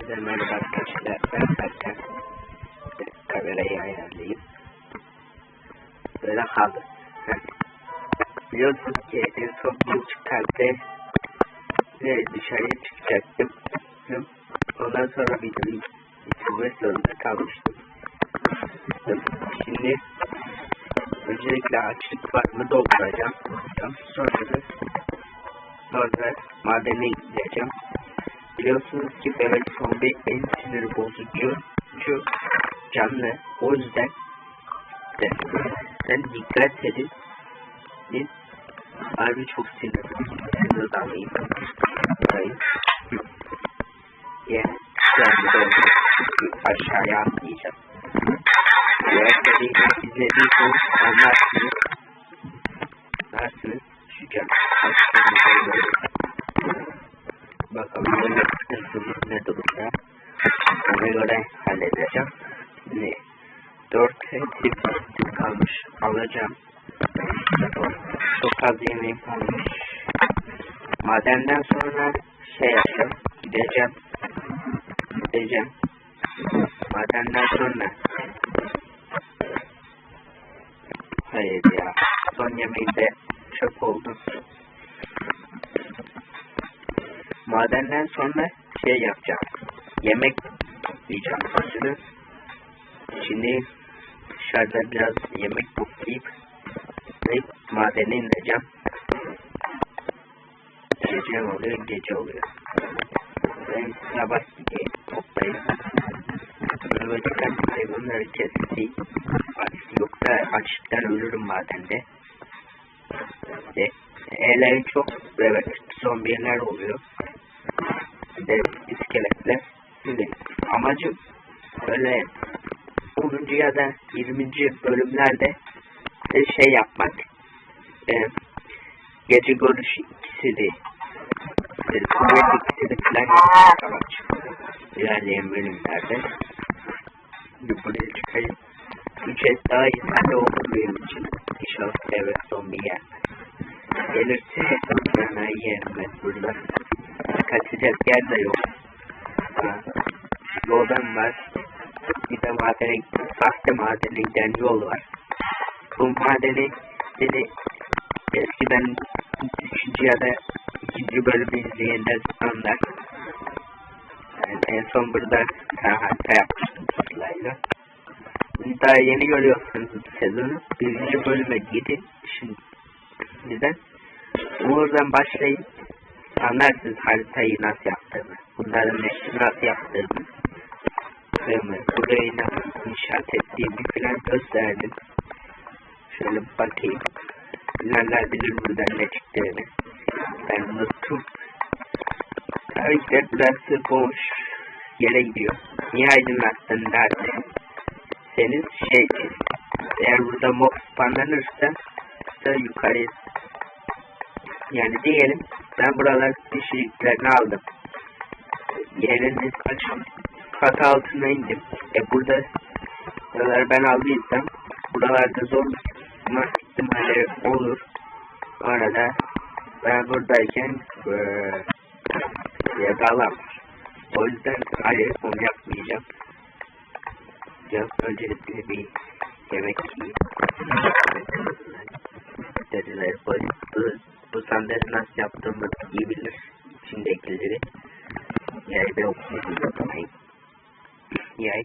Hepinize merhaba arkadaşlar. Ben zaten kamerayı ayarlayayım. Böyle kaldı. Biliyorsunuz ki en son bunu çıkarttı ve dışarıya çıkacaktım. Ondan sonra videoyu bitirmek zorunda kalmıştım. Şimdi öncelikle açlık var mı dolduracağım. Sonra madene gideceğim. Biliyorsunuz ki bebek zombi en sinir bozucu canlı. O yüzden dikkat edin. Harbi çok sinirliyim. Aşağıya atlayacağım. İzlediyseniz anlarsınız. Şu canlı. Bakalım ne durumda. Ona göre halledeceğim. Ne? 4 tip kalmış. Alacağım. Çok az yemeğim kalmış. Madenden sonra yapacağım. Gideceğim. Madenden sonra. Hayır ya. Son yemeğim de çöp oldu. Madenden sonra yapacağım. Yemek yiyeceğim aslında. Şimdi dışarıda biraz yemek toplayıp madene ineceğim. Gece oluyor. Ben sabah gideyim toplayayım. Böylece hayvanları keseyim. Yoksa açlıktan ölürüm madende. En çok böyle zombiler oluyor. İskeletler. Şimdi amacım böyle 10. ya da 20. bölümlerde yapmak. Gece görüş ikisini kuvvet ikisini falan yapmak amaç. İlerleyen bölümlerde. Buraya çıkayım. 3 et daha yeterli olur benim için. İnşallah evet zombi yer. Gelirse ben yerim ben burada. Kaçacak yer de yok. Yoldan var. Bir de sahte madene giden yol var. Bu madeni eskiden 3. ya da 2. bölümü izleyenler anlar. Yani en son burada harita yapmıştım sırayla. Daha yeni görüyorsunuz sezonu. 1. bölüme gidin. Şimdiden oradan başlayın. Anlarsınız haritayı nasıl yaptığını. Bunların nasıl yaptığını. Burayı nasıl inşaat ettiğimi falan gösterdim. Şöyle bakayım. Bilenler bilir buradan ne çıktığını. Ben unuttum. Tabii ki de burası boş yere gidiyor. Niye aydınlattın derseniz eğer burada mob spawnlanırsa da yukarı diyelim ben buralar kişiliklerini aldım. Yeriniz açın. Kat altına indim. Buraları ben aldıysam buralarda zorlama ihtimalleri olur. Orada ben buradayken yakalam. O yüzden hayır onu yapmayacağım. Öncelikle bir yemek yiyeyim. Dediler bu sandalye nasıl yaptığımı iyi bilir. İçindekileri yerde okumayın. Yay.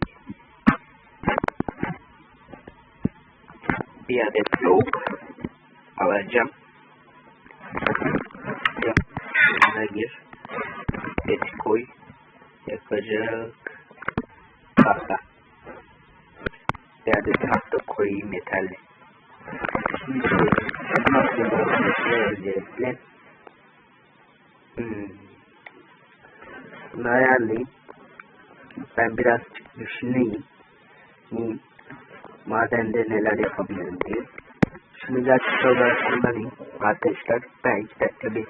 Bir adet tavuk alacağım. Buna gir. Et koy. Yakacak. Tahta. Bir adet tahta koyayım yeterli. Şimdi öncelikle bunu ayarlayayım. Ben biraz düşüneyim. Madende neler yapabilirim diye. Şimdi gerçekten olarak kullanayım. Arkadaşlar ben 2 dakika bir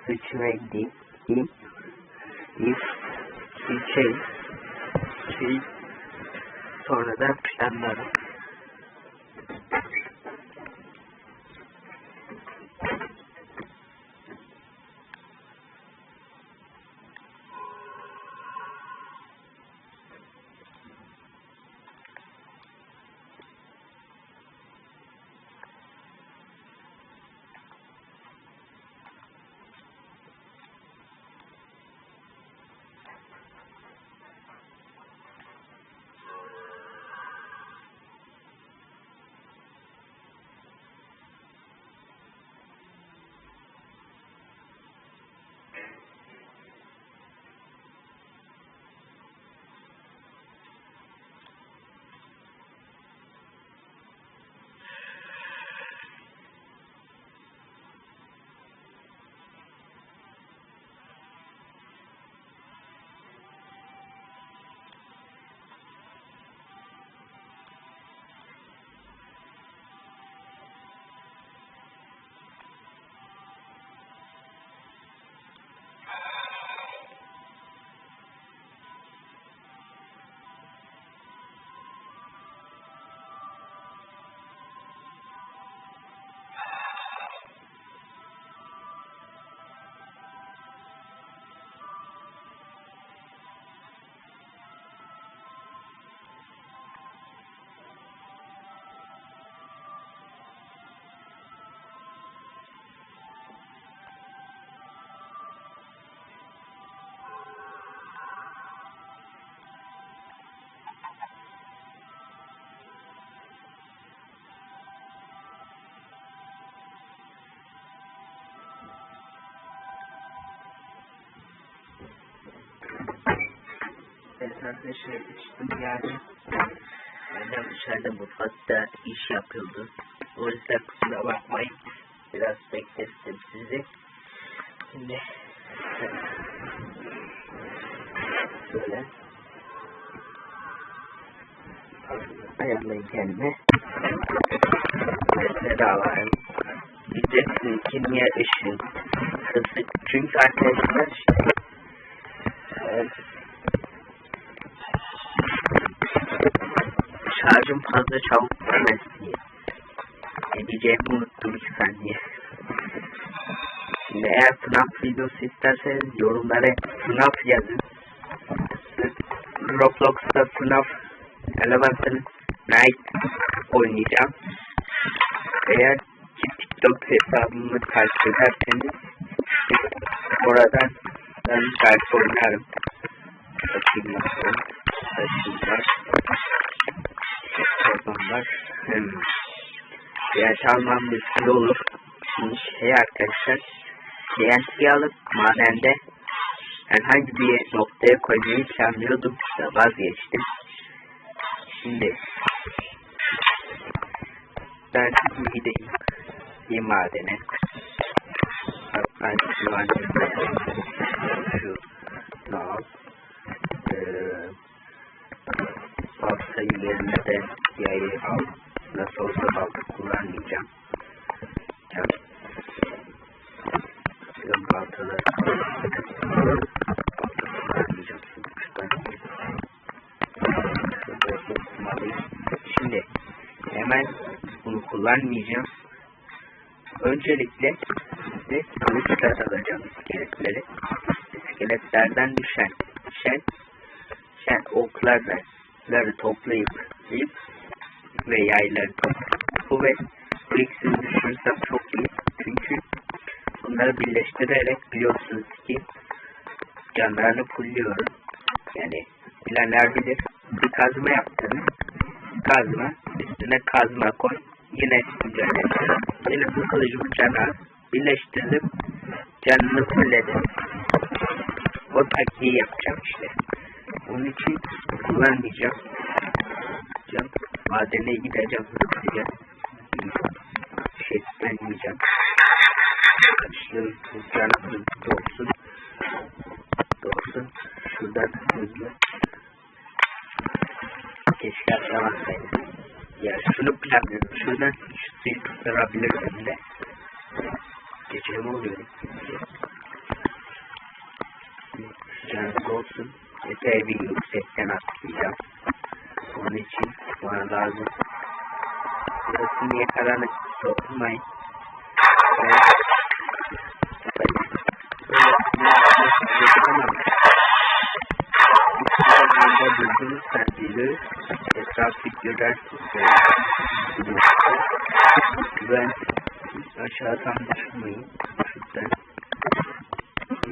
su içmeye gideyim. Sonra da planlarım. Esnafta şey içtim yani. Annem dışarıda mutfakta iş yapıyordu. O yüzden kusura bakmayın. Biraz beklettim sizi. Şimdi şöyle ayarlayın kendime. Mesela var. Diyeceksin ki niye ışın kısık? Çünkü arkadaşlar işte şarjım fazla çabuk bitmez diye. Ne diyeceğimi unuttum 2 saniye. Şimdi eğer FNAF videosu isterseniz yorumlara FNAF yazın. Roblox'ta FNAF Elemental Night oynayacağım. Eğer ki TikTok hesabımı takip ederseniz oradan ben şarkı oynarım. Bakayım nasıl. Var. Yaşanmam bir olur. Şimdi arkadaşlar TNT alıp madende herhangi bir noktaya koymayı planlıyordum da vazgeçtim. Şimdi ben gideyim bir madene. Hatta şu al. Baltayı yerine de yayı al. Nasıl olsa balta kullanmayacağım. Baltaları kullanmayacağım. Şimdi hemen bunu kullanmayacağım. Öncelikle size kılıçlar alacağım iskeletleri. İskeletlerden düşen okları toplayıp ve yayları toplayıp bu ve bu ikisini düşünürsem çok iyi. Çünkü bunları birleştirerek biliyorsunuz ki canlarını fulluyorum. Yani bilenler bilir. Bir kazma yaptığını kazma üstüne kazma koy. Yine mücadele. Yine bu kılıcı bıçağına birleştirip canını fulledim. O taktiği yapacağım işte. Onun için kullanmayacağım. Madene gideceğim. Vermeyeceğim. Açtım. Canım dolsun. Şuradan hızlı. Keşke atlamasaydım. Ya şunu planlıyorum. Şuradan şu suyu tutturabilirim de. Geçelim oluyor. Canım dolsun. Epey bir yüksekten atlayacağım. Onun için bana lazım. Burası niye karanlık dokunmayın. Bildiğiniz takdirde etrafı görersiniz. Ben aşağıdan düşmeyin. Şuradan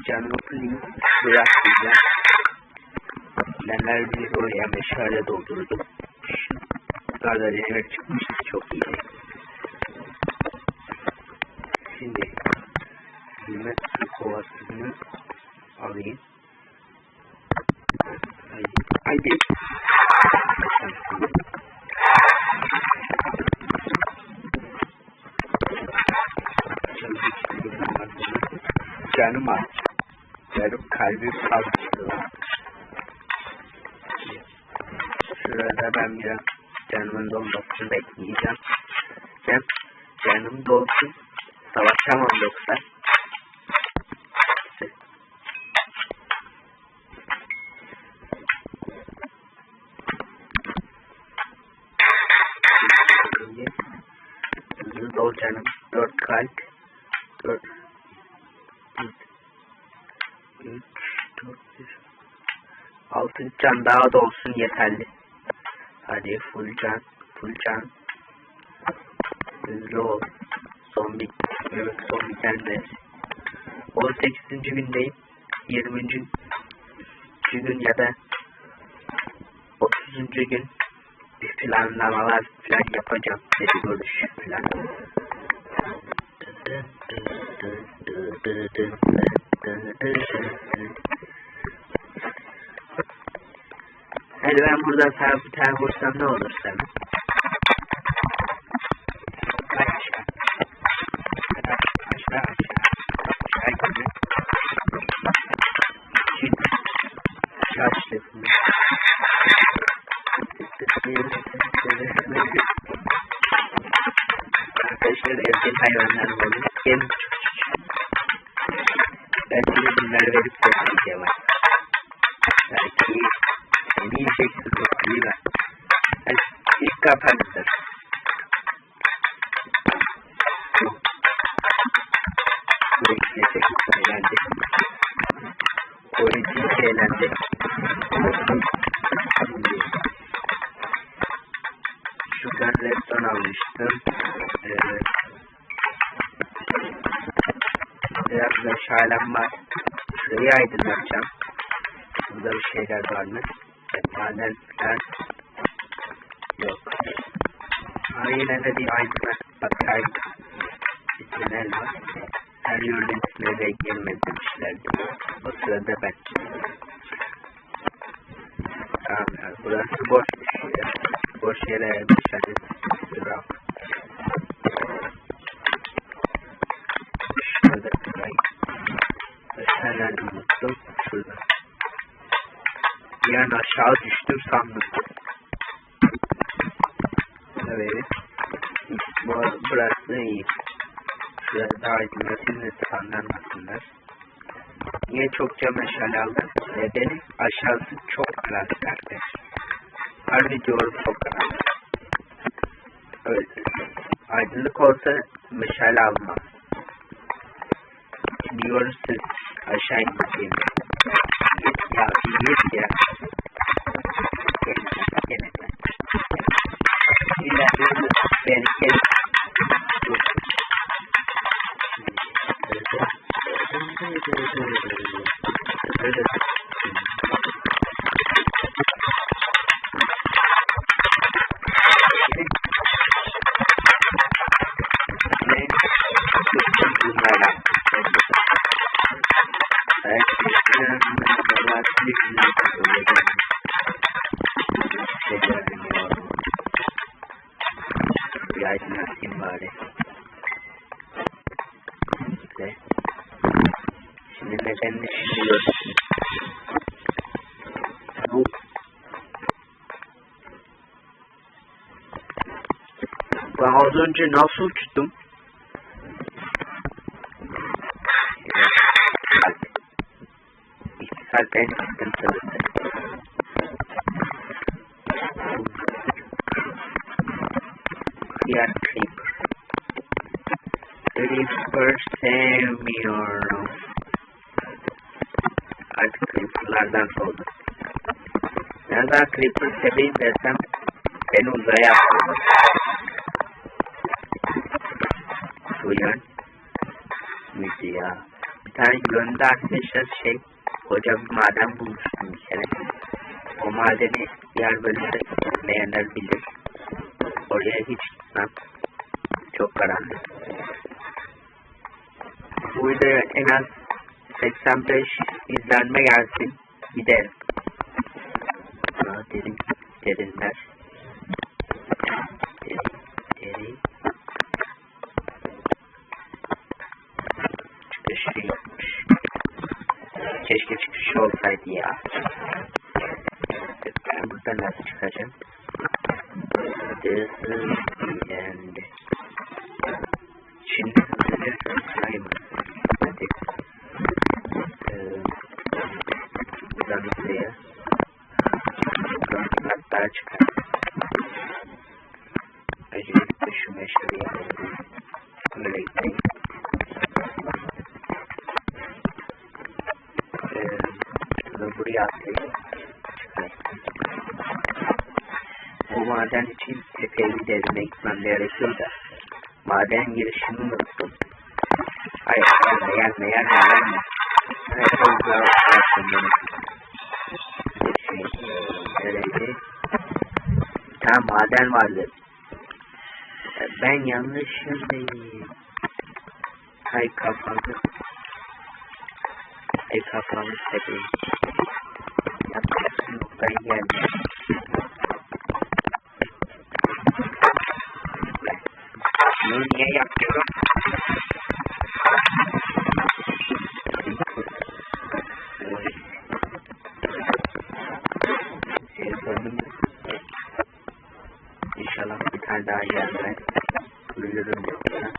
canımı kılayım. Bırakmayacağım. Neler bir oraya meşale doldurdum. Yukarıda demir çıkmıştı, çok iyi. Şimdi bilmem su kovasını alayım. Haydi. Canım aç. Yarım kalbim kalmıştı. Şurada ben biraz canımın dolmasını bekleyeceğim. Canım dolsun. Savaşamam yoksa. Hızlı dol canım. 4 kalp. 4 3 4 6 can daha da olsun yeterli. Hadi full can. Hızlı ol. Son bir gelmez. 18. gündeyim. 20. gün ya da 30. gün bir planlamalar falan yapacağım. Dedi görüş falan. Hadi ben buradan sana bir tane vursam ne olur sana? Aşağı. Aşağı gibi. Şimdi şaştık. Arkadaşlar evcil hayvanlar olur. Gelin. Ben size bunları verip göstereceğim. Belki beni yiyeceksiniz. İyi ben. Hadi ilk kapanıdır. Bu ikisi eğlendi. O ikisi eğlendi. Şuradan redstone almıştım. Biraz da şalem var. Şurayı aydınlatacağım. Burada bir şeyler var mı? Maden falan yok. Yine de bir aydınlat bakayım. Bir tünel var. Her yolun üstüne de girmez demişlerdi. O sırada ben. Tamam, burası boş düşüyor. Boş yere dışarı durak. Şurada durayım. Aşağıdan unuttum. Şurada. Bir an aşağı düştüm sandım. Evet. Burası iyi. Şurada daha aydınlatayım sanlanmasınlar. Niye çokça meşale aldım? Nedeni aşağısı çok karanlık arkadaşlar. Harbi diyorum çok karanlık. Evet. Aydınlık olsa meşale almam. Şimdi görürsünüz aşağı ineceğim. Git ya, git ya. Gene ben. İleride beni kes. Aydınlatayım bari. İşte. Şimdi nedenini düşünüyorsun. Bu. Ben az önce nasıl uçtum? İktisat en sıkıntılısı. Kıyar Creeper. Creeper sevmiyorum. Artık Creeper'lardan soğudum. Nereden Creeper seveyim desem beni uzaya atıyor. Bu yön müydü ya? Bir tane yönde arkadaşlar koca bir maden bulmuştum bir kere. O madeni diğer bölümde bilmeyenler bilir. Oraya hiç gitmem. Çok karanlık. Bu videoya en az 85 izlenme gelsin. Giderim. Derinler. Derin. Çıkışı yokmuş. Keşke çıkışı olsaydı ya. Ben buradan nasıl çıkacağım? This is the end. Şimdi sayayım. Hadi. Buradan buraya. Buradan daha çıkar. Öncelikle şu meşaleyi alalım. Böyle gideyim. Bunu buraya atlayayım. Bu maden için epey bir derine gitmem gerekiyor da maden girişini unuttum. Hayır, gelme. Evet, o yüzden nereydi? Bir tane maden vardı. Ben yanlış yerdeyim. Hay kapalı. Kapalı sepeyim. Yapacaksın, ben geldim. Bunu niye yapıyorum? İnşallah bir tane daha yerler. Ölürüm yoksa.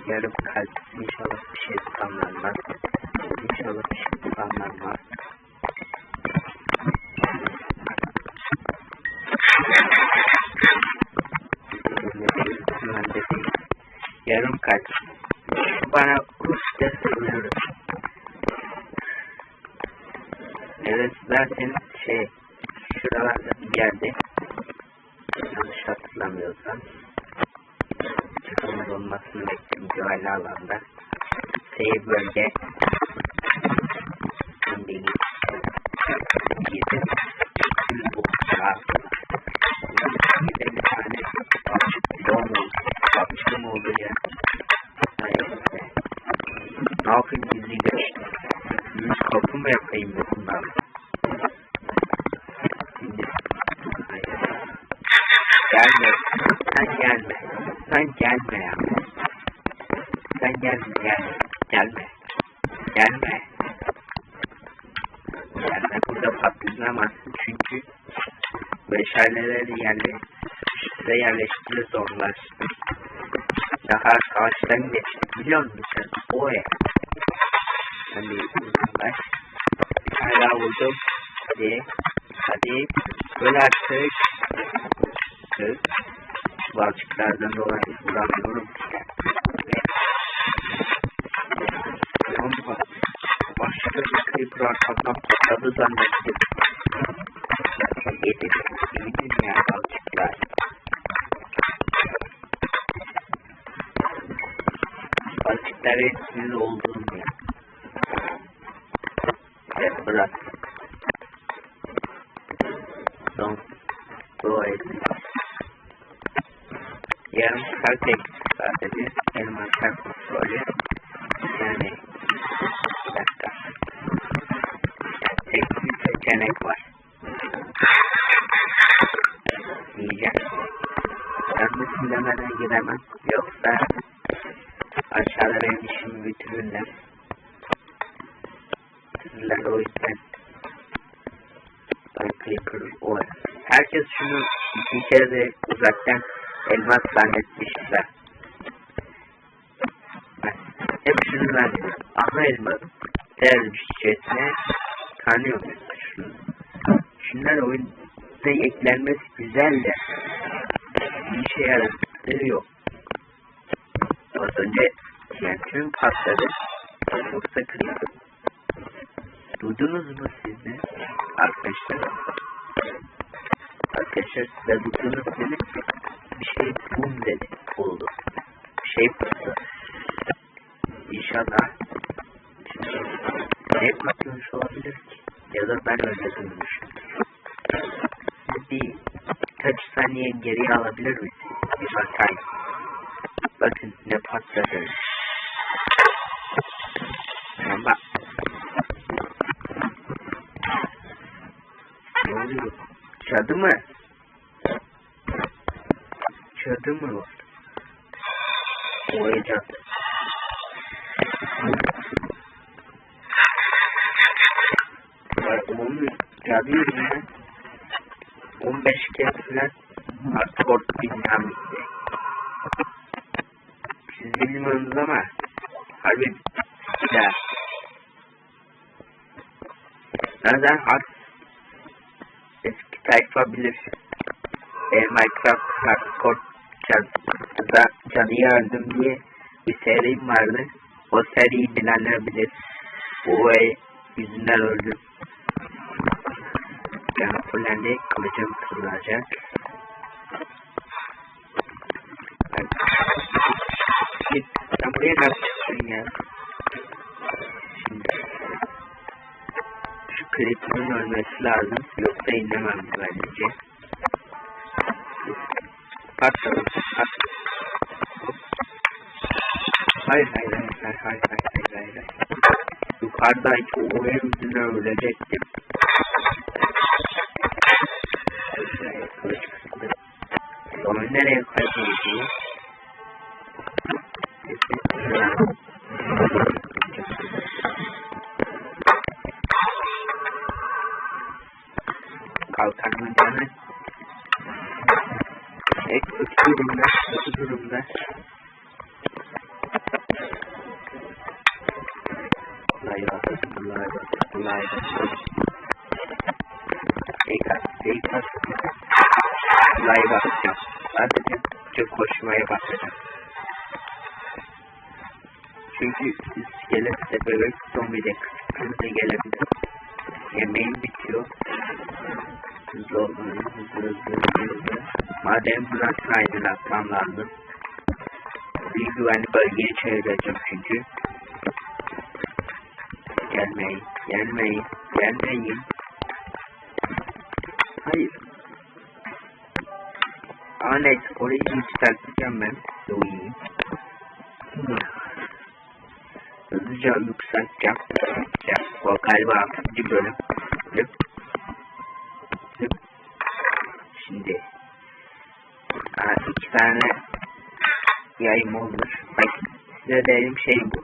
Yarım kalp. İnşallah bir şey tutanlarlar. İnşallah bir şey tutanlarlar. Yarım kalp. Bana Rus'ta söylüyorum. Evet zaten şuralarda bir yerde yanlış hatırlamıyorsam çıkımız olmasını bekliyorum güvenli alanda. Seyir bölge şimdi gidip bu bir tane bakışım oldu ya. Ne yapayım gizli geçti. Yüz kapı mı yapayım bundan? Gelme. Sen gelme. Sen gelme ya. Sen gelme. Gelme. Gelme. Gelme. Burada patlayamazsın çünkü meşaleleri yerleştirir onlar. Daha karşıdan geçtik biliyor musun sen? O ya. Hani uzunlar. Hala vurdum. Hadi. Böyle artık. Balçıklardan dolayı vuramıyorum. Ama başka bir creeper arkamdan patladı zannettim. Yedim ya balçıklar. Balçıklar etsiz oldum ya. Evet bırak. Son. Dua edin. Yarım kalp eksik sadece. Elma kalp kontrolü. Yani bir dakika. Tek bir seçenek var. Yiyeceğim. Yanlışım demeden giremem. Yoksa aşağıda benim işimi bitirirler. O yüzden Creeper o. Herkes şunu bir kere de uzaktan elmas zannetmişler. Hep şunu zannediyorum. Aha elmas. Değerli düşeceğine kanıyor mesela şunu. Şunlar oyunda eklenmesi güzel de bir şey yarattığı yok. Az önce tüm patladı. Yoksa Creeper. Duydunuz mu siz de? Arkadaşlar. Arkadaşlar size duydunuz dedi. Bir şey bum dedi. Oldu. Bir şey patladı. İnşallah. Ne patlamış olabilir ki? Ya da ben öyle duymuşum. Siz bir kaç saniye geriye alabilir misiniz? Bir bakayım. Bakın ne patladı. Ama ne oluyor? Cadı mı? Cadı mı var? Oy cadı. Onu cadıyım ya. 15 kez falan akort bilmem bitti. Siz bilmiyorsunuz ama harbi bir daha. Nereden eski tayfa bilir. Minecraft Hardcore Cadıya Öldüm diye bir serim vardı. O seriyi bilenler bilir. O yüzünden öldüm. Yani fullendi, kılıcım kırılacak. Sen buraya nasıl çıktın ya? Şimdi şu Creeper'ın ölmesi lazım. Yoksa inemem bence. Patladım. Hayır. yukarıdaki o yüzüne ölecektim. Sonra nereye kaçıyordu? Kalkanın canı. Kötü durumda. Kolay. Tekrar. Kolay bakacağım. Sadece çok koşmaya başlayacağım. Çünkü iskelette bebek zombide kısıklığı gelebilir. Yemeğim bitiyor. Hızlı. Madem burası aydınlatmam lazım. Bir güvenli bölgeye çevireceğim çünkü. Gelmeyin. Hayır. Ama neyse orayı yükselteceğim ben. Uyuyayım. Hızlıca yükselteceğim. O galiba 6. bölüm. Şimdi 2 tane yayım olmuş. Bak size dediğim şey bu.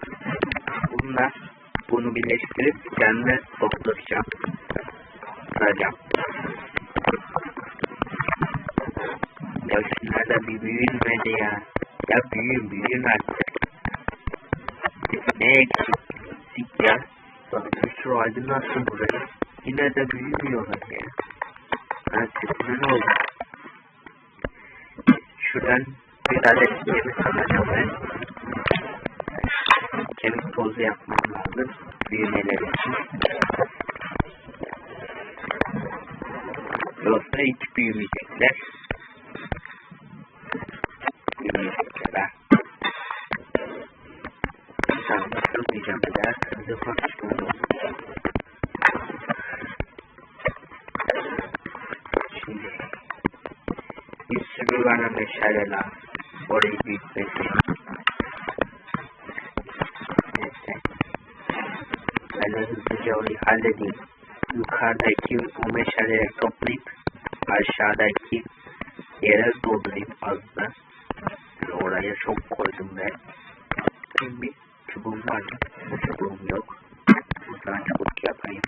Bunu birleştirip canlı toplayacağım. Kıracağım. Ya şunlar da bir büyünmedi ya. Ya büyüyün artık. Ne eksik ya. Bakın şu aydınlatsın burayı. Yine de büyümüyorlar ya. Sesine ne oldu? Şuradan bir adet kemik alacağım ben. Kemik tozu yapmam lazım. Büyümeleri için. Yoksa hiç büyümeyecekler. Tamam, tutmayacağım bir daha. Kırmızı konuşma. Şimdi bir sürü bana meşale lazım. Orayı büyütmesi. Ben de hızlıca orayı halledeyim. Yukarıdaki bu meşaleleri toplayıp aşağıdaki yere doldurayım fazla. Oraya çok koydum ben. Şimdi bir çubuğum var mı? Çubuğum yok. Buradan çubuk yapayım.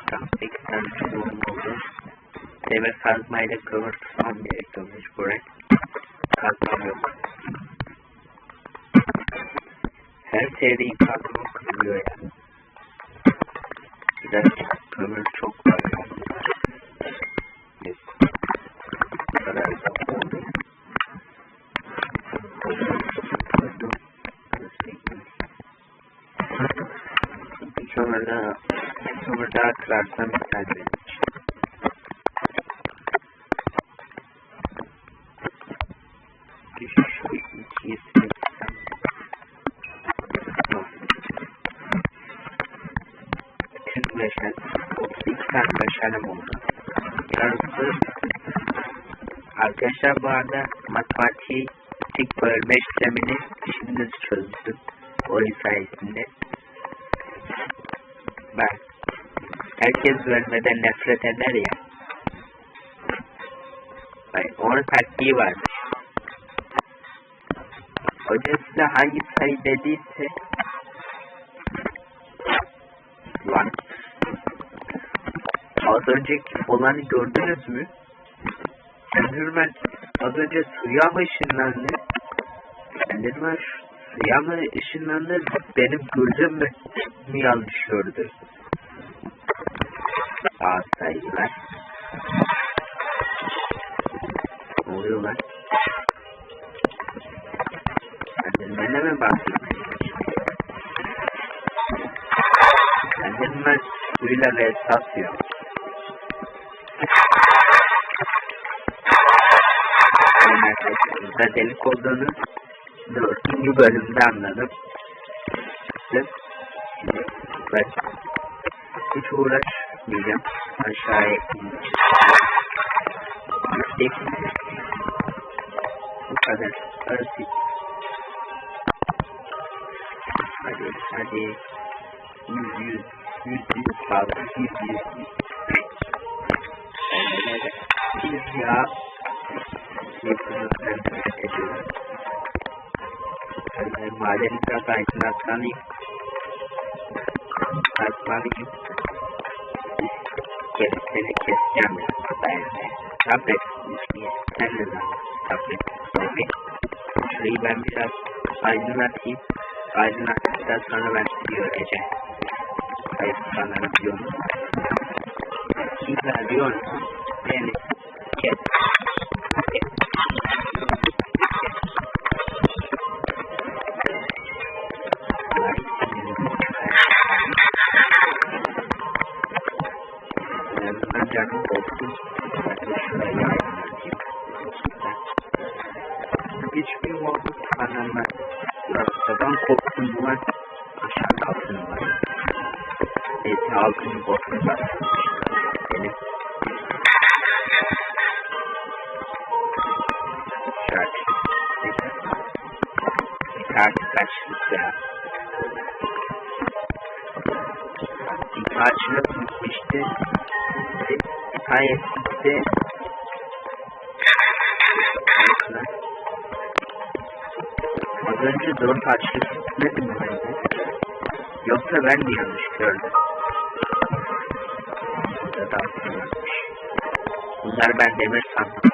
Tam 8 tane çubuğum oldu. Deve kazmayla kıvırtmam gerekiyormuş buraya. Kazmam yok. Her seriyi kazmam kırılıyor yani. Biraz kömür çok var yani. Bu kadar da oldu. Kömür daha kırarsam biter benim için. Şu ikiyi silsem. Bütün meşale, 32 tane meşalem oldu. Yarısı arkadaşlar bu arada matematik bölme işlemini şimdi çözdüm. Oyun sayesinde. Ben herkes bölmeden nefret eder ya. Onun taktiği varmış. Hoca size hangi sayı dediyse lan az önceki olanı gördünüz mü? Enderman az önce suya mı ışınlandı? Enderman suya mı ışınlandı? Benim gözüm mü yanlış gördü? Sayılar. Ne oluyor lan? Enderman'e mi bakayım? Enderman suyla ve satıyor. Burada delik olduğunu 4. bölümde anladım. Şimdi ben hiç uğraşmayacağım. Aşağıya ineceğim. Bu kadar. Arası. Hadi. 100 sağlık. 100. Biz ya. Madeni biraz aydınlatmalıyım. Atmalıyım. Seni keseceğim ben de. Sabret. Sen de sabret. Şurayı ben biraz aydınlatayım. Aydınlattıktan sonra ben sizi göreceğim. Hayır sanırım diyor. Kimler diyor? Beni kes. Canım olsun. Hiçbir vakit anlamaz. Ortadan koptum var. Aşağıda altın var. Eti altın koptum var. Benim. Şarkı. Şarkı kaçlık ya. Kaçlık gitmişti. Sayesinde az önce 4 açlık gitmedi mi bende? Yoksa ben mi yanlış gördüm? Burada da aslındaymış. Bunlar ben demir sandım.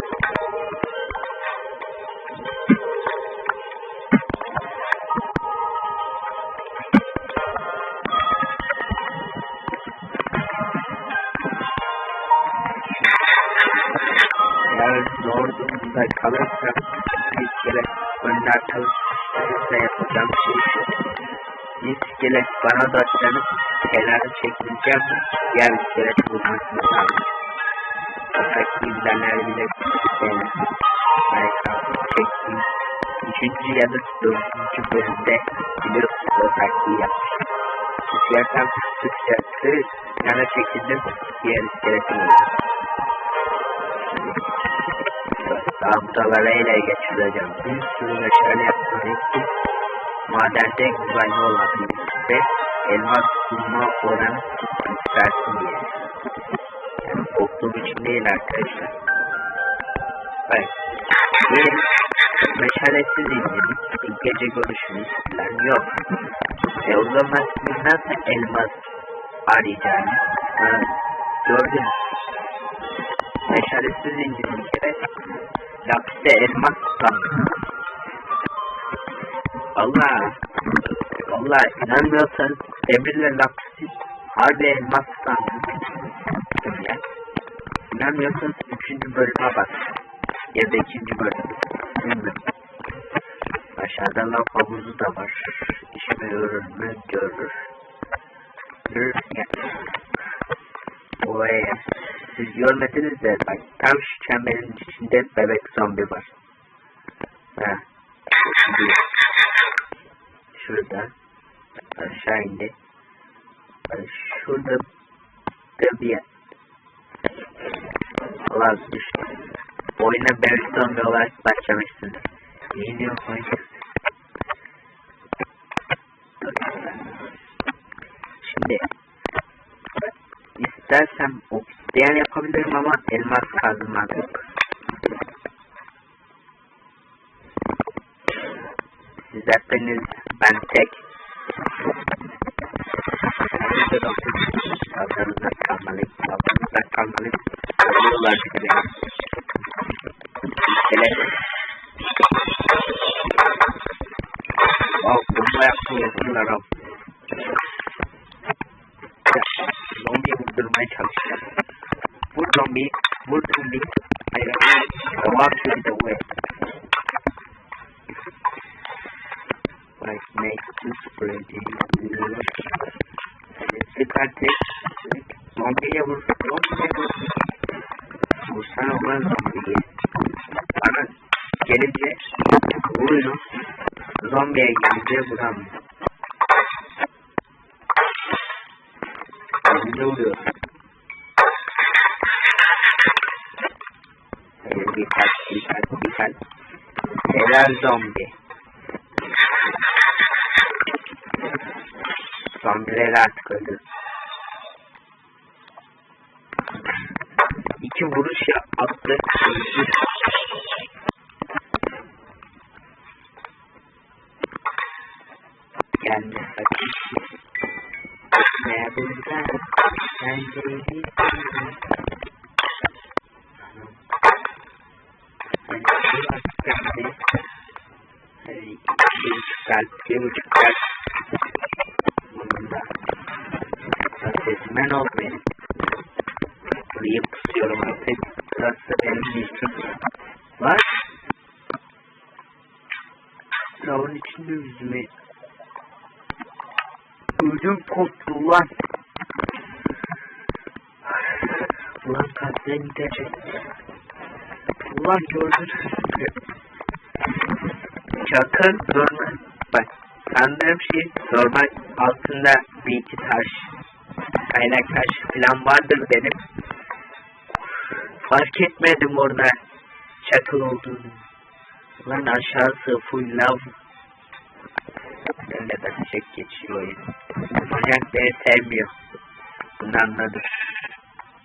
Zorluğunda kalırsa bir kere önler çalışırsa yapacağım şey şu. Bir iskelet bana da canım kenara çekileceğim. Diğer iskelet bulmasını sağlayacağım. Fakat bizdenler bile beni çektiğim 3. ya da 4. bölümde biliyorsunuz o taktiği yapmıştım. İskelet'ten sıkça kenara çekildim. Diğer iskeleti buldum. Abdalara ele geçireceğim. Bir sürü meşale yapmalıyım ki madende güvenli olabilir ve elmas bulma oranı yükselsin diye. Yani korktuğum için değil arkadaşlar. Evet. Diyelim meşalesiz izledik. İlk gece görüşümüz falan yok. O zaman siz nasıl elmas arayacağını gördünüz. Meşalesiz indirdik ve lapiste elmas sandım. Allah inanmıyorsanız demirle lapiste harbi elmas sandım. Ya. İnanmıyorsanız 3. bölüme bak. Ya da 2. bölüm. Bilmiyorum. Aşağıda lav havuzu da var. İşime görür mü? Görür. Yani. Oraya. Siz görmediniz de bak. Tam şu çemberin içinde bebek zombi var. Ha. Şurada. Aşağı indi. Şurada da bir yer. Allah düştü. Oyuna bebek zombi olarak başlamışsınız. Yeni oyun. Şimdi istersem obsidiyen yapabilirim ama elmas kazmak yok. Siz hepiniz ben tek. Kalkanızda kalmalıyım. Kalkanızda kalmalıyım. Oluyorlar bir kere. İskelet. Bomba yaptım yapıyorlar abi. Zombiyi vurdurmaya çalışacağım. Vur zombiyi. Vur zombiyi. Hayır. Devam şöyle bu. Like make to spread it. Dikkat et. Zombiye vur. Zombiye vur. Vursana ulan zombiye. Bana gelince vuruyor. Zombiye gelince vuramıyor. Ne oluyor? Dikkat. Helal zombi. Zombileri artık öldür. 2 vuruş attı. Geldi kaçış. Ne burada? Sen değil. Bir buçuk kalp. Bunda. Sesimen oldu benim. Burayı pusuyorum artık. Burası benim bildim. Var. Lavın içinde yüzüme. Ödüm koptu ulan. Ulan kalpten gidecek. Ulan gördünüz mü? Çakır normal. Bak sandığım şey normal altında bir iki taş. Kaynak taş falan vardır benim. Fark etmedim orada çakıl olduğunu. Ulan aşağısı full lav. Öyle de çek geçiyor oyun. Ocak beni sevmiyor. Bunu anladım.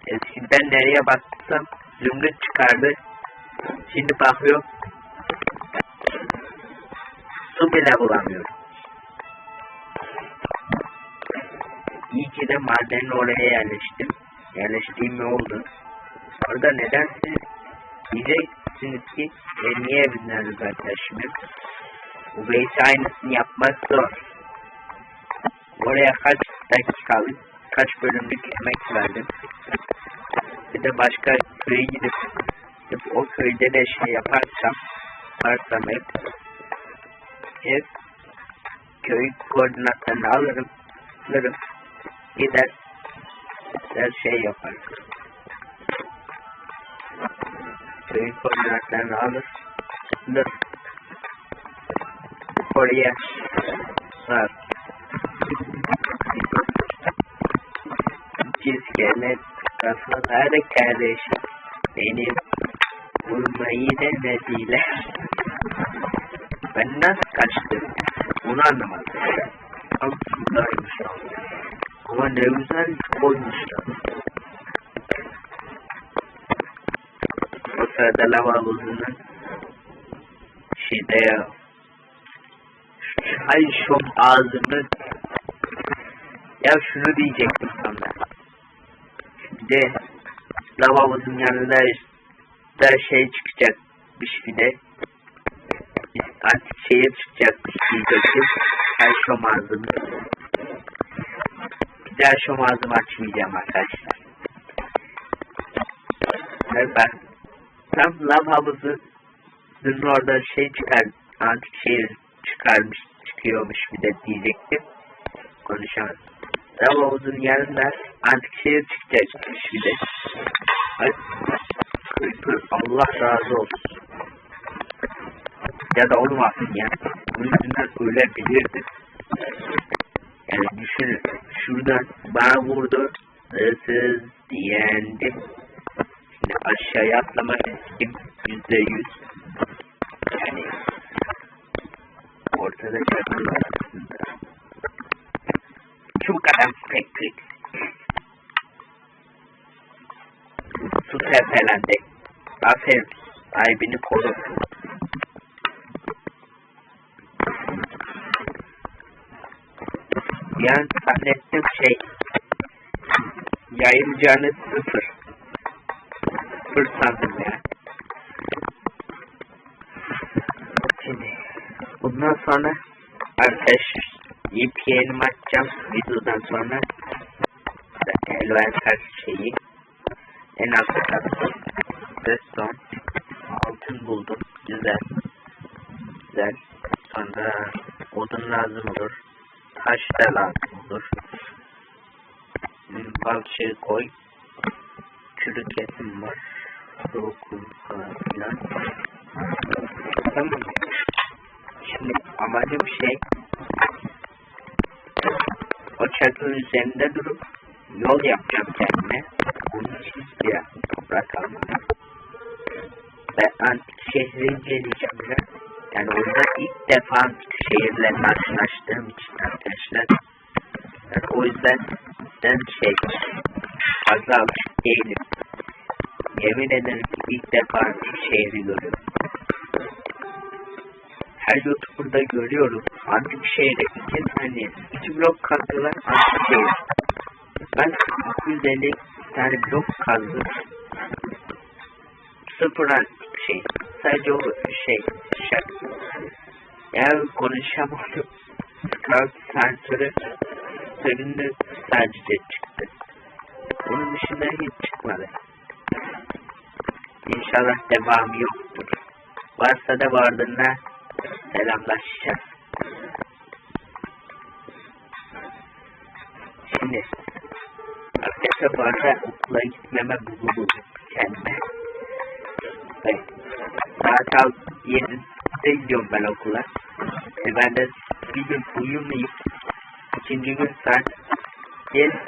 Eskiden nereye baksam zümrüt çıkardı. Şimdi bakıyorum. Su bile bulamıyorum. İyi ki de madenin oraya yerleştim. Yerleştiğim ne oldu? Orada nedense diyeceksiniz ki niye binleriniz arkadaşım? Bu beysi aynısını yapmak zor. Oraya kaç dakikalık, kaç bölümlük emek verdim. Bir de başka köye gidip o köyde de şey yaparsam hep köy koordinatlarını alırım, gider her şey yaparım. Köyün koordinatlarını alır, oraya var. Çizgeler kafaları kardeşim, benim vurmayı denediler. Ben nasıl kaçtım? Bunu anlamadım. Ama buradaymış. Ama ne güzel koymuşlar. O sırada lava havuzunun şeyde çay şom ağzımı ya şunu diyecektim sana. Bir de lava havuzun yanında da şey çıkacakmış bir de. Artık şeye çıkacakmış diyecektim. Çay şom ağzımı. Bir daha şom ağzımı açmayacağım arkadaşlar. Ben tam lav havuzunun orada şey çıkar. Artık şehir çıkıyormuş bir de diyecektim. Konuşamadım. Lav havuzunun yanında antik şehir çıkacakmış bir de. Allah razı olsun. Ya da olmasın ya. Bunun yüzünden ölebilirdim. Yani düşünün. Şuradan bana vurdu. Hırsız diyendim. Şimdi aşağıya atlamak istedim. %100. Yani ortada çarpıyorlar aslında. Çok adam pek. Su tepelendi. Aferin. Sahibini koru. Yani zannettiğim şey yayılacağını sıfır sandım ya. Şimdi bundan sonra arkadaşlar yepyeni açacağım videodan sonra elvenser şeyi en altta kalsın. Redstone altın buldum. Güzel. Sonra odun lazım olur. Taş da lazım olur. Balçığı koy. Çürük etim var. Soğukun falan filan. Tamam. Şimdi amacım şey o çatının üzerinde durup yol yapacağım kendime. Bunun için bir toprak almam. Ve antik şehri inceleyeceğim biraz. Yani orada ilk defa antik şehirle karşılaştığım için arkadaşlar Yani o yüzden ben fazla alışık değilim. Yemin ederim ki ilk defa bir şehri görüyorum. Her YouTuber'da görüyorum. Antik şehre 2 blok kazdılar antik şehir. Ben 250 tane blok kazdım. Sıfır antik şey. Sadece o şaka. Yani konuşamadım. Scout sensörü sevindim sadece çıktı. Bunun dışında hiç çıkmadı. İnşallah devamı yoktur. Varsa da vardığında selamlaşacağız. Şimdi arkadaşlar bu arada okula gitmeme buldum kendime. Saat 7'de gidiyorum ben okula. Ben de bir gün uyumayıp ikinci gün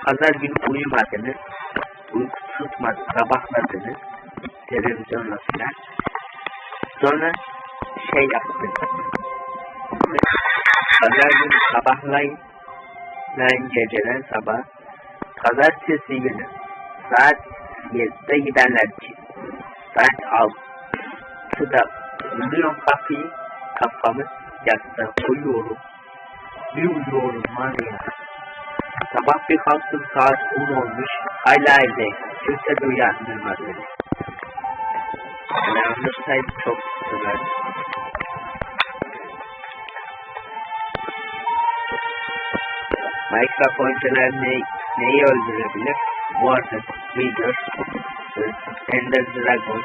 pazar günü uyumadınız. Uyku tutmadı, sabahladınız. Televizyonla filan. Sonra yaptım. Pazar günü sabahlayın. Geceden sabah. Pazartesi günü saat 7'de giderler ki. Saat 6'da buluyorum kapıyı. Kafamı yastığa koyuyorum. Bir uyuyorum var ya. Sabah bir kalktım saat 10 olmuş. Hala evdeyim. Kimse de uyandırmadı beni. Uyandırsaydı çok sıkılırdı. Minecraft oyuncular neyi öldürebilir? Water, Wither, Ender Dragon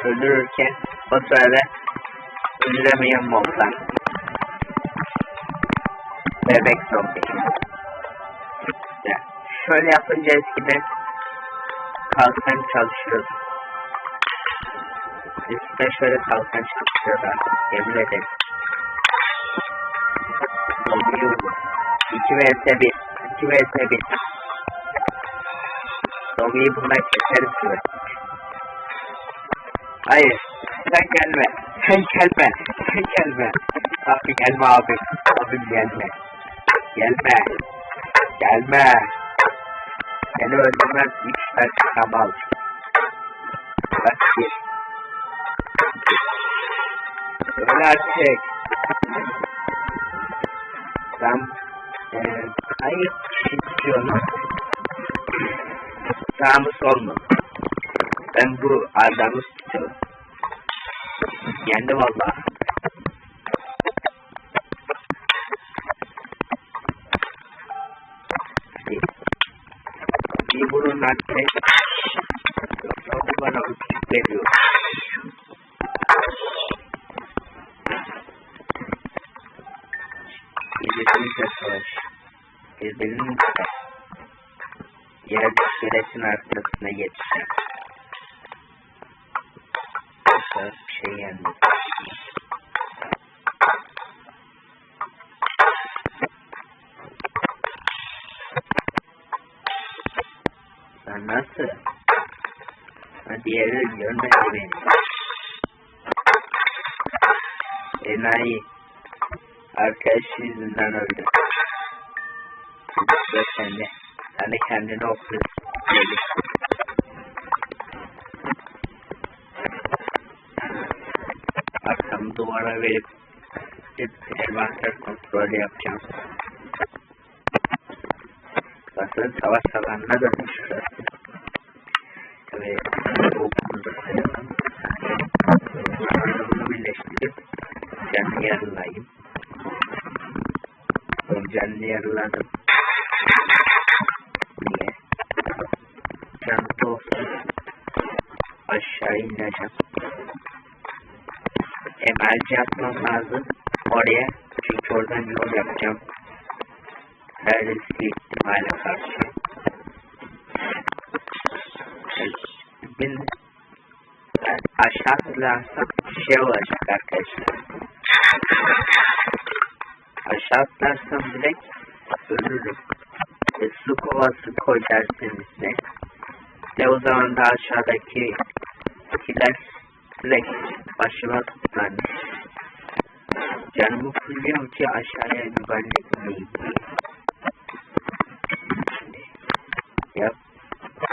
öldürürken o sırada öldüremeyen moblar. Bebek zombi. Şöyle yapınca eskiden kalkan çalışıyordu. Eskiden şöyle kalkan çalışıyordu. Yemin ederim. 2 vs 1. 2 vs 1. Zombiyi bundan keseriz şöyle. Hayır. Sen gelme. Sen gelme. Sen gelme. Abi gelme abi. Abim gelme. Gelme. Gelme. Seni öldürmez 3 dakika al. Bak bir. Öyle artık. Tam hayır istiyorum. Sağ mı sol mu? Ben bu adamı tutuyorum. Yendi valla. Bir bunun artık yoksa bana uçuk veriyor. Birbirinizle savaş. Birbirinizle yer süresin arkasına yetişecek. Yoksa bir şey gelmez. Sen nasıl? Diğeri görmedi beni. Enayi. Arkadaş yüzünden öldü. Sıra sende. Sen de kendini okuyorsun. Arkamı duvara verip envanter kontrolü yapacağım. Basın savaş alanına dönmüşler. Ve okulda sayalım. Bunu birleştirip canlı yarılayayım. Canlı yarıladım. Niye? Canlı olsun. Aşağı ineceğim. Emelci atmam lazım. Oraya. Çünkü oradan yol yapacağım. Her riski ihtimale karşı. Aşağı atlarsam şey olacak arkadaşlar. Aşağı atlarsam direkt ölürüm. Su kovası koyarsınız ne? Ve o zaman da aşağıdaki direkt başıma tutarım. Canımı fulluyorum ki aşağıya bir gideyim. Ya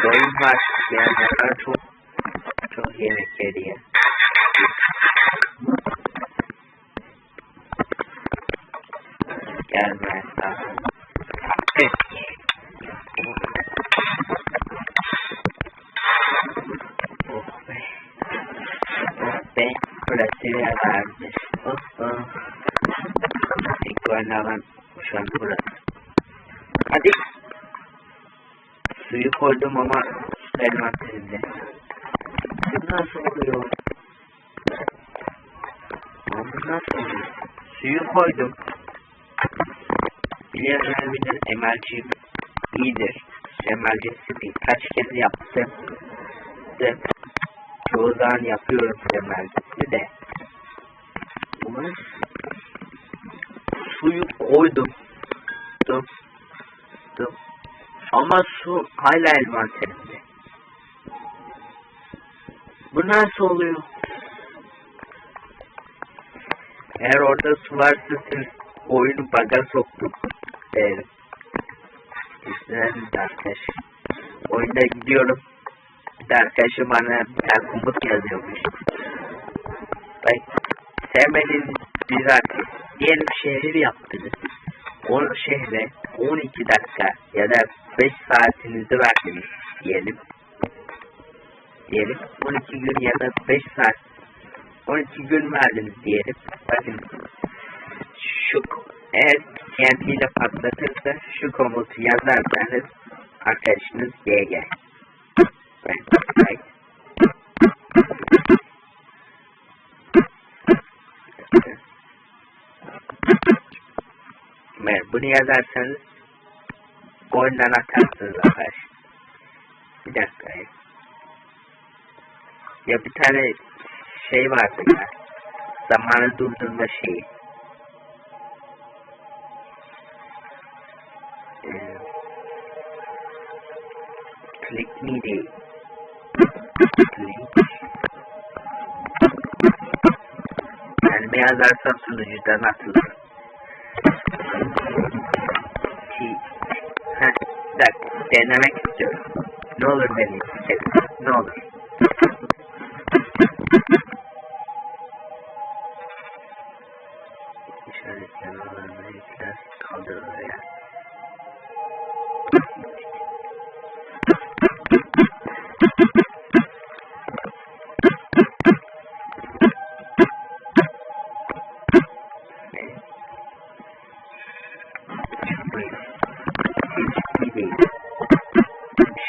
koyun var ya, ne kadar çok yemek veriyor. Gelme daha. Evet. Oh be. Oh be. Burası yerlerdir. Oh oh. İlk oynanan şu an burası. Hadi. Suyu koydum ama elmaslarında. Bu nasıl oluyor? Bu nasıl oluyor? Suyu koydum. Bilenler bilir, emelci iyidir. Emelcisi birkaç kez yaptım. Çoğu zaman yapıyorum emelcisi de. Bunu suyu koydum. Ama su hala envanterimde. Bu nasıl oluyor? Eğer orada su varsa siz oyunu bug'a soktum derim. İzlerim arkadaş. Oyunda gidiyorum. Bir de arkadaşım bana bir tane komut yazıyormuş. Bak, sevmediğiniz bir arkadaş diyelim şehir yaptınız. O şehre 12 dakika ya da 5 saatinizi verdiniz diyelim. 12 gün ya da 5 saat 12 gün verdiniz diyelim. Bakın şu eğer TNT ile patlatırsa şu komutu yazarsanız arkadaşınız GG. Bunu yazarsanız oyundan atarsınız arkadaş. Bir dakika. Ya bir tane şey vardı ya. Zamanı durdurma şeyi. Click me değil. Yani ne yazarsam sunucudan atılır. Bir dakika, denemek istiyorum. Ne olur deneyim. Ne olur. İşaretlerini olanları yükler, kaldırılır ya.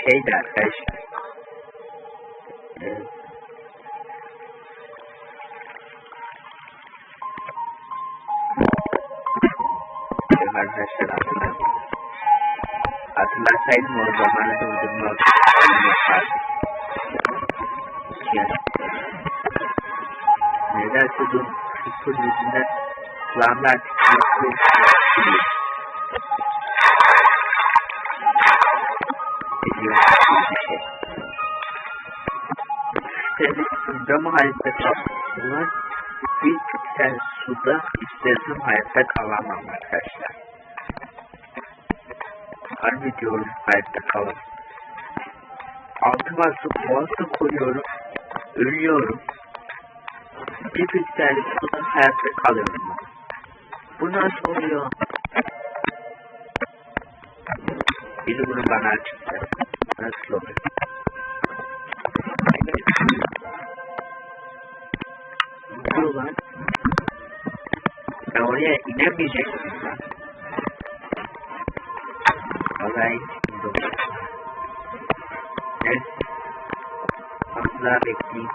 Şeydi arkadaşlar. Arkadaşlar hatırlasaydım o zamanı durdurma nedense bu sıfır yüzünden kulağımlar titriyor. Suda hayatta kalmak bir piksel suda istersem hayatta kalamam arkadaşlar. Harbi diyorum hayatta kalamam. Altıma su koyuyorum, ölüyorum. Bir piksel suda hayatta kalıyorum. Bu nasıl oluyor? Biri bunu bana açıklar. Nasıl oluyor? Lan. Ben oraya inemeyecektim ben. Vallahi evet. Daha bekleyeyim.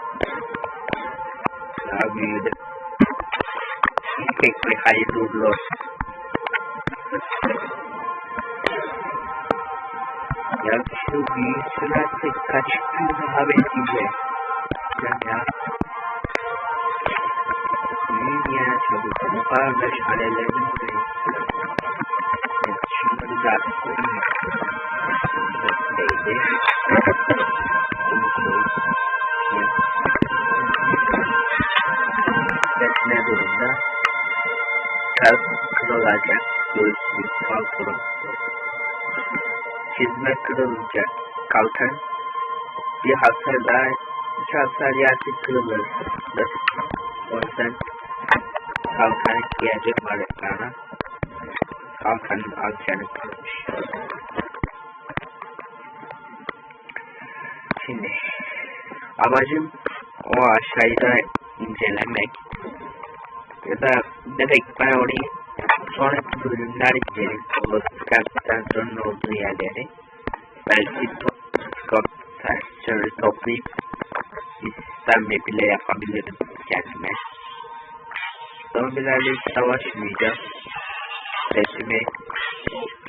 Daha büyüdü. İlk ekmek hayırlı uğurlu olsun. Ya şu büyüsün artık kaç gün daha bekleyeceğim. Ya. Ya çabuk bu kardeş alelerini koyayım. Evet, şunları da koyayım. Değdi. Bunu koyayım. Evet, ne durumda? Kalp kırılacak, göğsünüz kalkırım. Çizme kırılacak, kalkar. Bir hasar daha, iki hasar yerse kırılır. O yüzden kalkan gelecek varlıklarına. Kalkanın alçanı kırılmış. Şimdi amacım o aşağıda incelemek ya da direkt ben orayı sonraki bölümler inceleyip olası kanserlerin olduğu yerleri belki search'ları toplayıp bir sistem bile yapabilirim kendime. Zombilerle hiç savaşmayacağım. Sesimi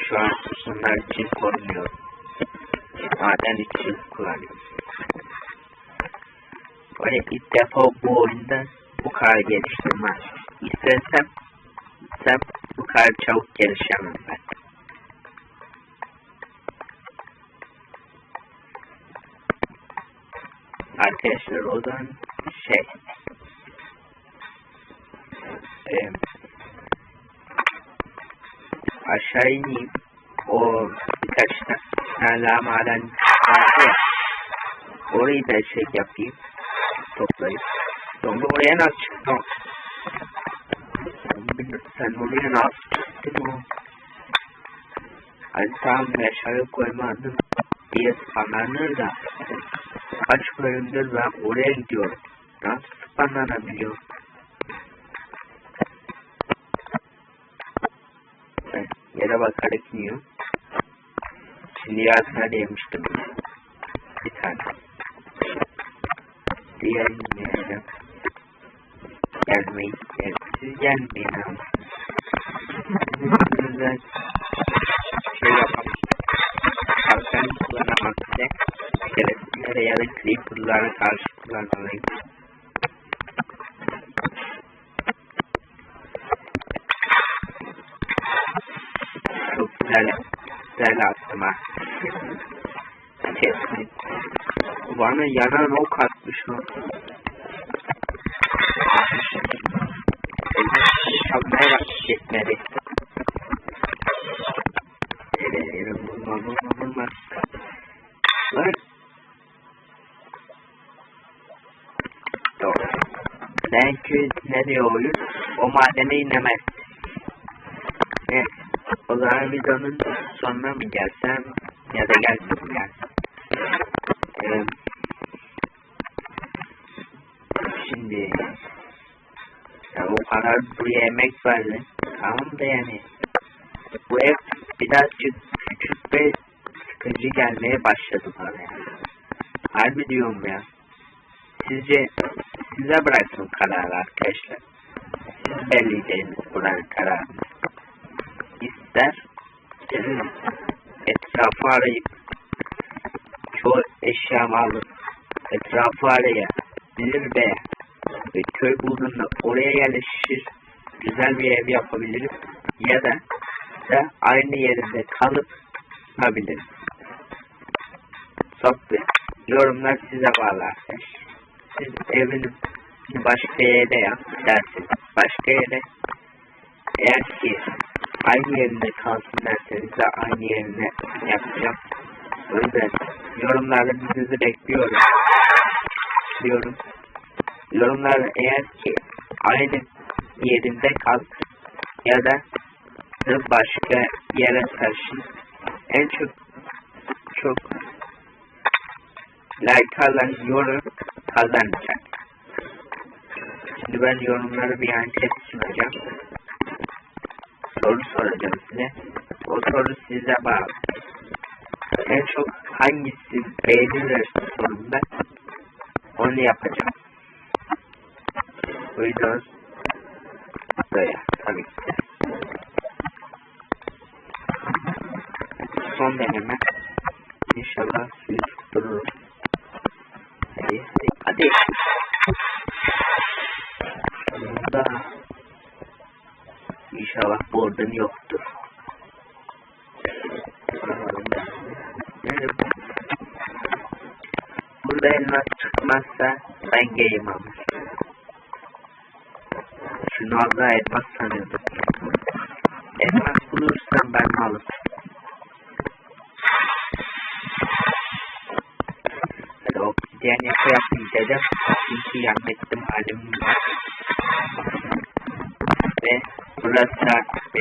şu an bunlar için korumuyorum. Maden için kullanıyorum. Böyle ilk defa bu oyunda bu kadar geliştirme. İstesem bu kadar çabuk gelişemem ben. Arkadaşlar o zaman aşağı ineyim. O birkaç tane maden var. Orayı da yapayım. Toplayıp. Sonra oraya nasıl çıktın? Sen oraya nasıl çıktın o? Hani tamam aşağıya koymadım diye spamlanır da kaç bölümdür ben oraya gidiyorum. Nasıl spamlanabiliyor? Yere bakarak yiyorum. Şimdi yarısına yemiştim. Bir tane. Diğerini yiyeceğim. Gelmeyin. Siz gelmeyin ama. Güzel yapalım. Kalkan kullanamak ise şerefsizlere ya da creeper'lara karşı kullanmalıyım. Çok güzel attım ha. Kesin. Bana yanan ok atmış o. Çalmaya bak gitmedi. Vurma. Lan. Doğru. Belki nereye oyun? O madene inemez. Evet. O zaman videonun sonuna mı gelsem ya da gelsem gelsem. Şimdi ya o kadar buraya emek verdi. Tamam da yani bu ev birazcık küçük ve sıkıcı gelmeye başladı bana yani. Harbi diyorum ya. Sizce size bıraksın kararı arkadaşlar. Siz belirleyeceğiniz buranın kararını. İster sizin etrafı arayıp çoğu eşyamı alıp etrafı arayabilir ve köy bulduğunda oraya yerleşir güzel bir ev yapabiliriz ya da aynı yerinde kalıp yapabiliriz. Yorumlar size bağlı arkadaşlar. Siz evini başka yere yap dersiniz. Başka yere eğer ki aynı yerinde kalsın derseniz de aynı yerine yapacağım. O yüzden yorumlarda sizi bekliyorum. Yorumlarda eğer ki aynı yerinde kal ya da başka yere taşın en çok like alan yorum kazanacak. Şimdi ben yorumları bir anket sunacağım. Soru soracağım size. O soru size bağlı. En çok hangisi beğenilirse sonunda onu yapacağım. O yüzden böyle tabii ki. Son deneme. İnşallah sizi tutturur. Hadi. Burada İnşallah buradan yoktur. Burada elmas çıkmazsa ben game alırım. Şunu az daha elmas sanıyordum. Elmas bulursam ben alırım. Hadi obsidyen yapmayacağım. Çünkü yanmettim halim var. Ve burası artık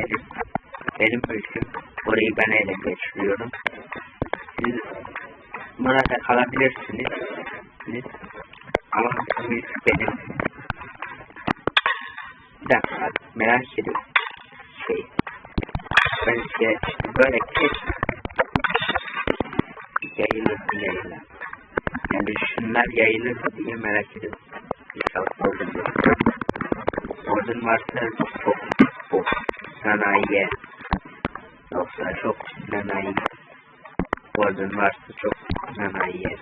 benim mülküm. Burayı ben ele geçiriyorum. Siz burada kalabilirsiniz. Ama bu mülk benim. Bir dakika merak ediyorum. Ben size böyle yayılır. Yani şunlar yayılır diye merak ediyorum. Ordun varsa çok sanayiye. Yoksa çok sanayi. Ordun varsa çok sanayiye.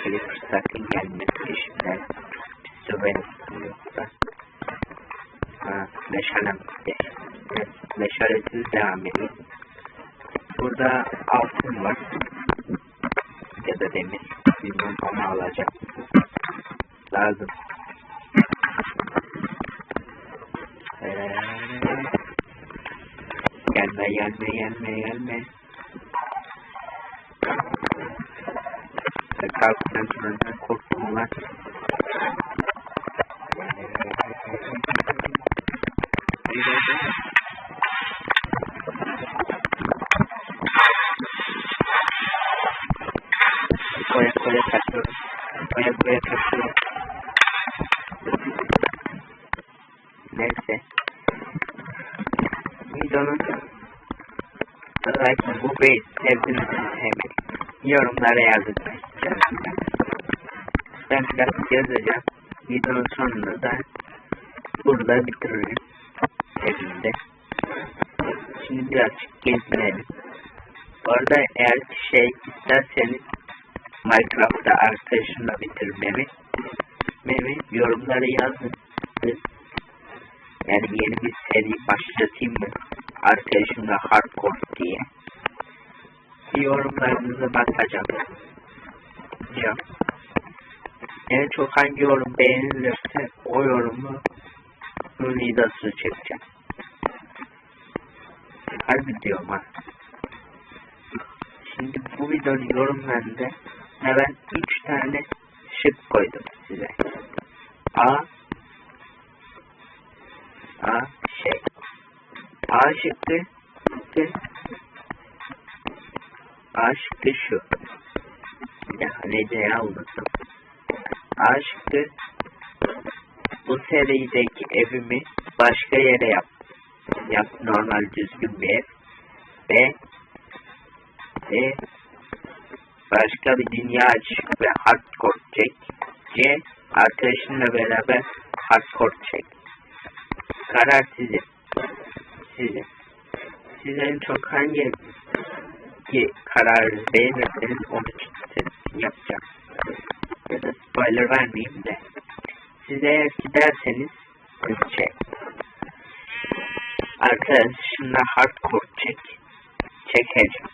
Bir fırsatın gelmesi peşimden. Sövenim yoksa. Meşalem gitti. Meşalesiz devam edeyim. Burada altın var. Ya da demir. Bilmem onu alacağım. Lazım. Gelme. Kalktan şuradan korktum lan. Koya kaçıyorum. Neyse. Videonun like bu beyi sevdiniz hemen. Yorumlara yazın. Ben biraz yazacağım. Videonun sonunda da burada bitiririm. Evimde. Şimdi birazcık gezdirelim. Orada eğer isterseniz Minecraft'ta arkadaşımla bitirmemi yorumlara yazın. Yani yeni bir seri başlatayım mı? Arkadaşımla hardcore diye. Yorumlarınıza bakacağım. En çok hangi yorum beğenilirse o yorumu videosunu çekeceğim. Harbi diyorum ha. Şimdi bu videonun yorumlarında ben 3 tane şık koydum size. A şıkkı şu. Ya neydi ya unuttum. A şıkkı bu serideki evimi başka yere yap normal düzgün bir ev. Ve başka bir dünya aç ve hardcore çek. C arkadaşınla beraber hardcore çek. Karar sizin. Siz en çok hangi kararı beğenirseniz onu yapacağım. Ya da spoiler vermeyeyim de. Siz eğer giderseniz arkadaşımla hardcore çekeceğim.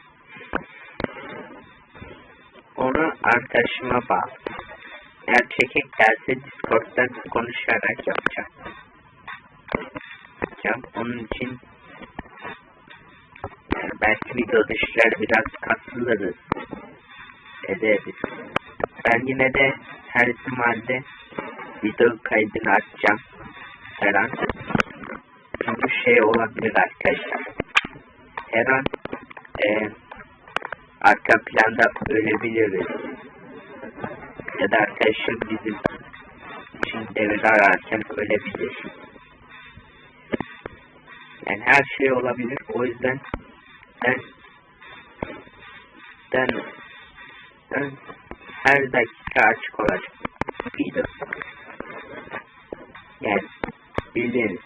Onu arkadaşıma bağlı. Eğer çekek derse Discord'dan konuşarak yapacağım. Onun için yani belki video dışları biraz katılırız. Ederiz. Ben yine de her ihtimalle video kaydını açacağım. Her an. Çünkü olabilir arkadaşlar. Her an arka planda ölebiliriz. Ya da arkadaşım bizim için devir ararken ölebilir. Yani her şey olabilir. O yüzden ben her dakika açık olacak. Yani bildiğiniz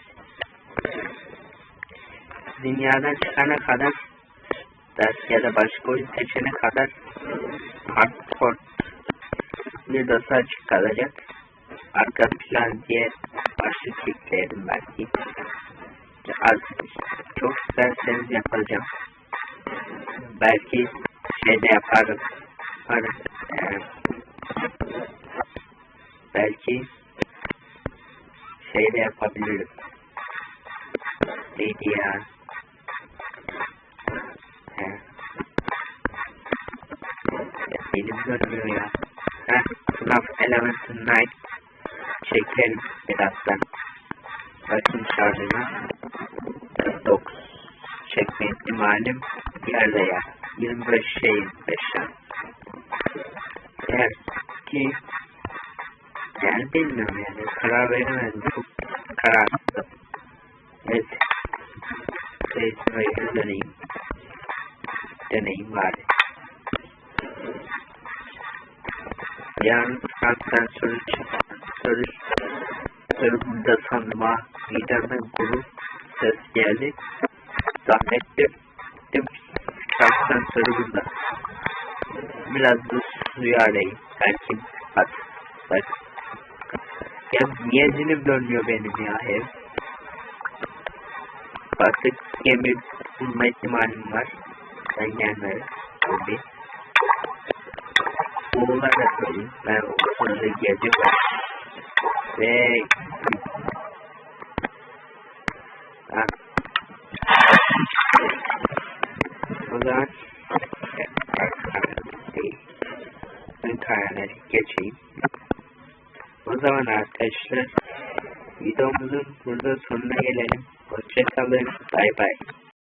dünyadan çıkana kadar ya da başka oyun seçene kadar hardcore videosu açık kalacak. Arka plan diye başlık yükleyelim belki. Çok isterseniz yapacağım. Belki de yaparım. Belki de yapabilirim. neredeydi ya? Benim görmüyor ya. FNAF Elemental Night çekelim birazdan. Bakın şarjına. 9 çekme ihtimalim yerde ya. 25 ya. Eğer ki yani bilmiyorum yani karar veremedim. Çok kararsızım. Evet. Sırayı deneyim bari. Yarın kalpten sorumda sanma midemden kuru ses geldi. Zahmettim. Kalpten sorumda. Biraz da suyu arayayım. Belki bak. Ya niye dilim dönmüyor benim ya hep? Baktık gemi bulma ihtimalim var. Ben gelmedim. Tabii. Oğullar da söyleyeyim. Ben o sırada gelecek ve o zaman ön kareleri geçeyim. O zaman arkadaşlar videomuzun burada sonuna gelelim. Hoşçakalın. Bay bay.